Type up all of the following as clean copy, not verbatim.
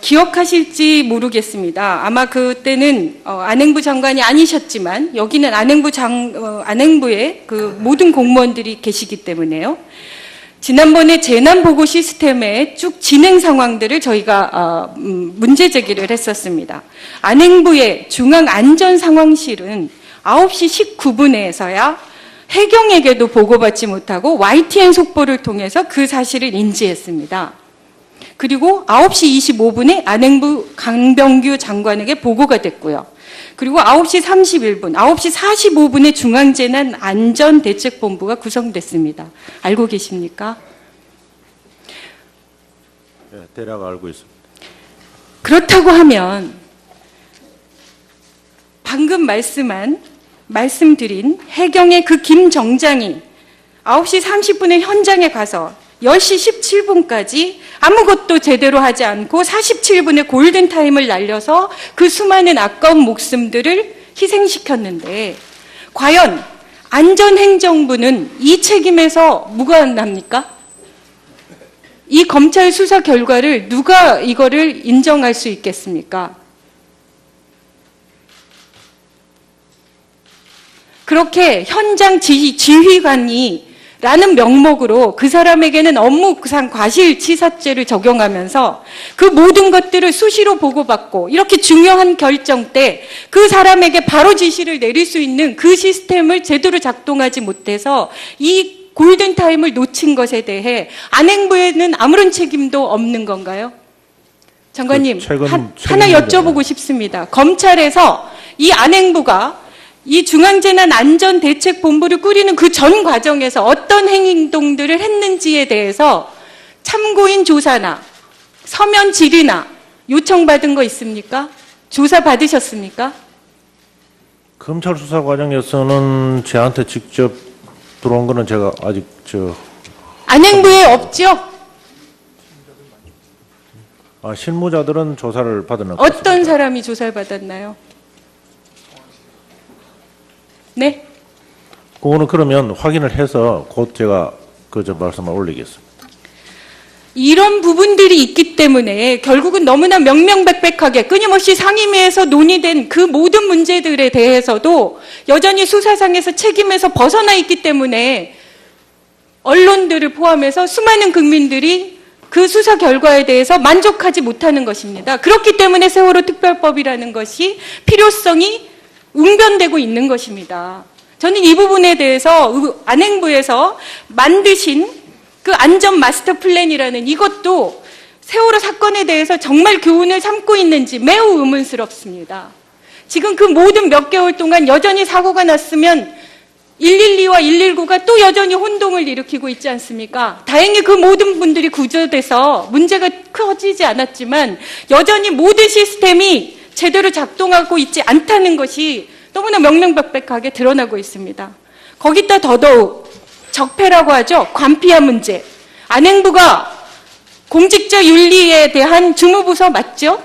기억하실지 모르겠습니다. 아마 그때는 안행부 장관이 아니셨지만 여기는 안행부에 그 모든 공무원들이 계시기 때문에요. 지난번에 재난보고 시스템의 쭉 진행 상황들을 저희가 문제 제기를 했었습니다. 안행부의 중앙안전상황실은 9시 19분에서야 해경에게도 보고받지 못하고 YTN 속보를 통해서 그 사실을 인지했습니다. 그리고 9시 25분에 안행부 강병규 장관에게 보고가 됐고요. 그리고 9시 31분, 9시 45분에 중앙재난안전대책본부가 구성됐습니다. 알고 계십니까? 네, 대략 알고 있습니다. 그렇다고 하면 방금 말씀드린 해경의 그 김 정장이 9시 30분에 현장에 가서 10시 17분까지 아무것도 제대로 하지 않고 47분에 골든타임을 날려서 그 수많은 아까운 목숨들을 희생시켰는데 과연 안전행정부는 이 책임에서 무관합니까? 이 검찰 수사 결과를 누가 이거를 인정할 수 있겠습니까? 그렇게 현장 지휘관이 라는 명목으로 그 사람에게는 업무상 과실치사죄를 적용하면서 그 모든 것들을 수시로 보고받고 이렇게 중요한 결정 때 그 사람에게 바로 지시를 내릴 수 있는 그 시스템을 제대로 작동하지 못해서 이 골든타임을 놓친 것에 대해 안행부에는 아무런 책임도 없는 건가요? 장관님, 하나 여쭤보고 싶습니다. 검찰에서 이 안행부가 이 중앙재난안전대책본부를 꾸리는 그 전 과정에서 어떤 행동들을 했는지에 대해서 참고인 조사나 서면 질의나 요청받은 거 있습니까? 조사 받으셨습니까? 검찰 수사 과정에서는 저한테 직접 들어온 거는 제가 아직 안행부에 없죠? 실무자들은 조사를 받은 어떤 사람이 조사를 받았나요? 네? 그거는 그러면 확인을 해서 곧 제가 말씀을 올리겠습니다. 이런 부분들이 있기 때문에 결국은 너무나 명명백백하게 끊임없이 상임위에서 논의된 그 모든 문제들에 대해서도 여전히 수사상에서 책임에서 벗어나 있기 때문에 언론들을 포함해서 수많은 국민들이 그 수사 결과에 대해서 만족하지 못하는 것입니다. 그렇기 때문에 세월호 특별법이라는 것이 필요성이 웅변되고 있는 것입니다. 저는 이 부분에 대해서 안행부에서 만드신 그 안전 마스터 플랜이라는 이것도 세월호 사건에 대해서 정말 교훈을 삼고 있는지 매우 의문스럽습니다. 지금 그 모든 몇 개월 동안 여전히 사고가 났으면 112와 119가 또 여전히 혼동을 일으키고 있지 않습니까? 다행히 그 모든 분들이 구조돼서 문제가 커지지 않았지만 여전히 모든 시스템이 제대로 작동하고 있지 않다는 것이 너무나 명명백백하게 드러나고 있습니다. 거기다 더더욱 적폐라고 하죠. 관피아 문제. 안행부가 공직자 윤리에 대한 주무부서 맞죠?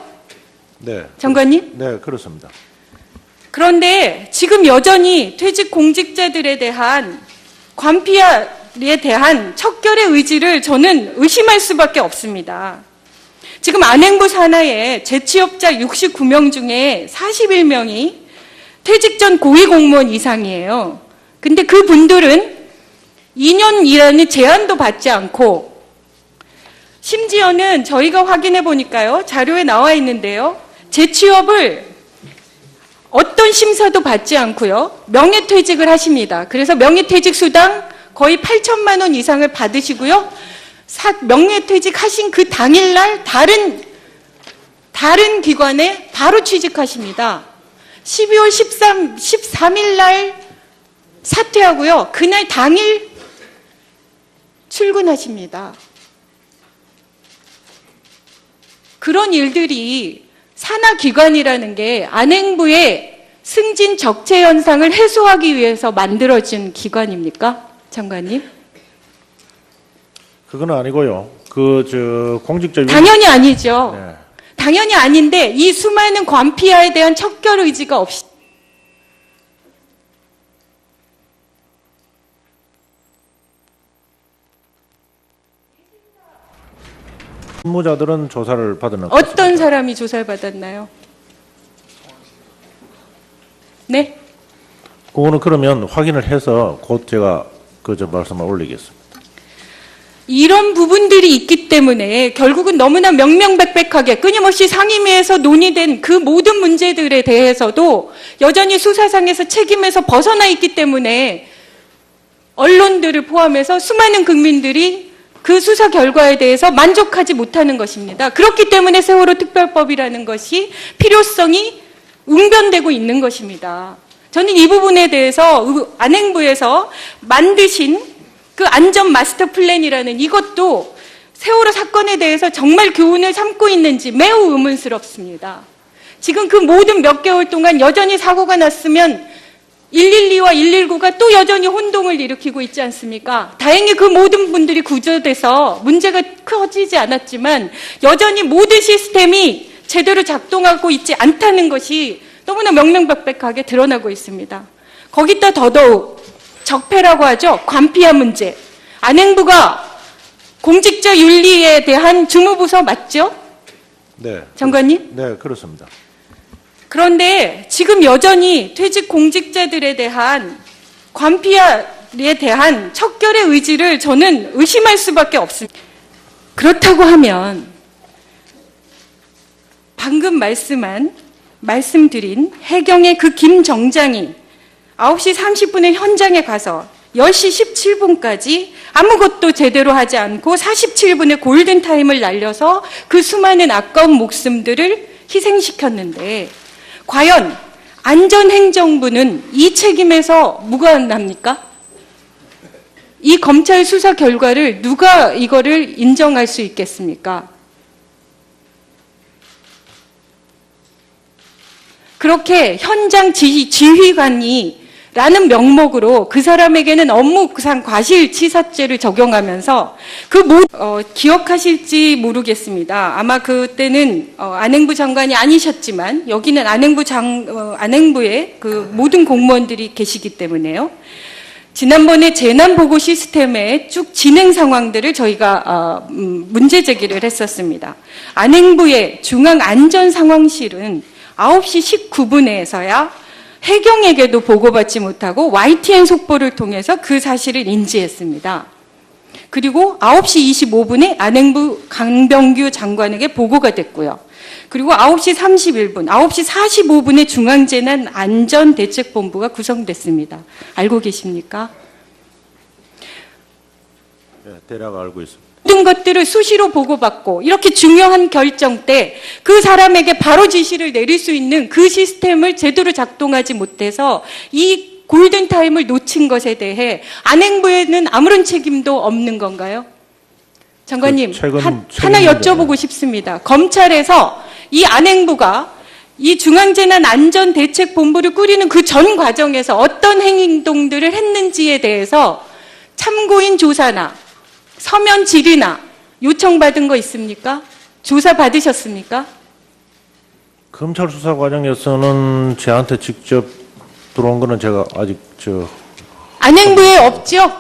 네. 장관님? 네, 그렇습니다. 그런데 지금 여전히 퇴직 공직자들에 대한 관피아에 대한 척결의 의지를 저는 의심할 수밖에 없습니다. 지금 안행부 산하에 재취업자 69명 중에 41명이 퇴직 전 고위공무원 이상이에요. 근데 그 분들은 2년이라는 제한도 받지 않고 심지어는 저희가 확인해 보니까요. 자료에 나와 있는데요. 재취업을 어떤 심사도 받지 않고요. 명예퇴직을 하십니다. 그래서 명예퇴직 수당 거의 8천만 원 이상을 받으시고요. 명예퇴직 하신 그 당일날 다른 기관에 바로 취직하십니다. 12월 13일 날 사퇴하고요. 그날 당일 출근하십니다. 그런 일들이 산하기관이라는 게 안행부의 승진 적체 현상을 해소하기 위해서 만들어진 기관입니까? 장관님? 그건 아니고요. 공직자 당연히 아니죠. 네. 당연히 아닌데 이 수많은 관피아에 대한 척결 의지가 없이 실무자들은 조사를 받은 어떤 사람이 조사를 받았나요? 네? 그거는 그러면 확인을 해서 곧 제가 저 말씀을 올리겠습니다. 이런 부분들이 있기 때문에 결국은 너무나 명명백백하게 끊임없이 상임위에서 논의된 그 모든 문제들에 대해서도 여전히 수사상에서 책임에서 벗어나 있기 때문에 언론들을 포함해서 수많은 국민들이 그 수사 결과에 대해서 만족하지 못하는 것입니다. 그렇기 때문에 세월호 특별법이라는 것이 필요성이 웅변되고 있는 것입니다. 저는 이 부분에 대해서 안행부에서 만드신 그 안전 마스터 플랜이라는 이것도 세월호 사건에 대해서 정말 교훈을 삼고 있는지 매우 의문스럽습니다. 지금 그 모든 몇 개월 동안 여전히 사고가 났으면 112와 119가 또 여전히 혼동을 일으키고 있지 않습니까? 다행히 그 모든 분들이 구조돼서 문제가 커지지 않았지만 여전히 모든 시스템이 제대로 작동하고 있지 않다는 것이 너무나 명명백백하게 드러나고 있습니다. 거기다 더더욱 적폐라고 하죠. 관피아 문제. 안행부가 공직자 윤리에 대한 주무부서 맞죠? 네. 장관님? 네, 그렇습니다. 그런데 지금 여전히 퇴직 공직자들에 대한 관피아에 대한 척결의 의지를 저는 의심할 수밖에 없습니다. 그렇다고 하면 방금 말씀드린 해경의 그 김 정장이 9시 30분에 현장에 가서 10시 17분까지 아무것도 제대로 하지 않고 47분에 골든타임을 날려서 그 수많은 아까운 목숨들을 희생시켰는데 과연 안전행정부는 이 책임에서 무관합니까? 이 검찰 수사 결과를 누가 이거를 인정할 수 있겠습니까? 그렇게 현장 지휘관이 라는 명목으로 그 사람에게는 업무상 과실치사죄를 적용하면서 기억하실지 모르겠습니다. 아마 그때는 안행부 장관이 아니셨지만 여기는 안행부의 그 모든 공무원들이 계시기 때문에요. 지난번에 재난보고 시스템의 쭉 진행 상황들을 저희가 문제 제기를 했었습니다. 안행부의 중앙안전상황실은 9시 19분에서야 해경에게도 보고받지 못하고 YTN 속보를 통해서 그 사실을 인지했습니다. 그리고 9시 25분에 안행부 강병규 장관에게 보고가 됐고요. 그리고 9시 31분, 9시 45분에 중앙재난안전대책본부가 구성됐습니다. 알고 계십니까? 네, 대략 알고 있습니다. 모든 것들을 수시로 보고받고 이렇게 중요한 결정 때 그 사람에게 바로 지시를 내릴 수 있는 그 시스템을 제대로 작동하지 못해서 이 골든타임을 놓친 것에 대해 안행부에는 아무런 책임도 없는 건가요? 장관님, 하나 여쭤보고 싶습니다. 검찰에서 이 안행부가 이 중앙재난안전대책본부를 꾸리는 그 전 과정에서 어떤 행동들을 했는지에 대해서 참고인 조사나 서면 질의나 요청받은 거 있습니까? 조사 받으셨습니까? 검찰 수사 과정에서는 저한테 직접 들어온 거는 제가 아직 안행부에 없죠?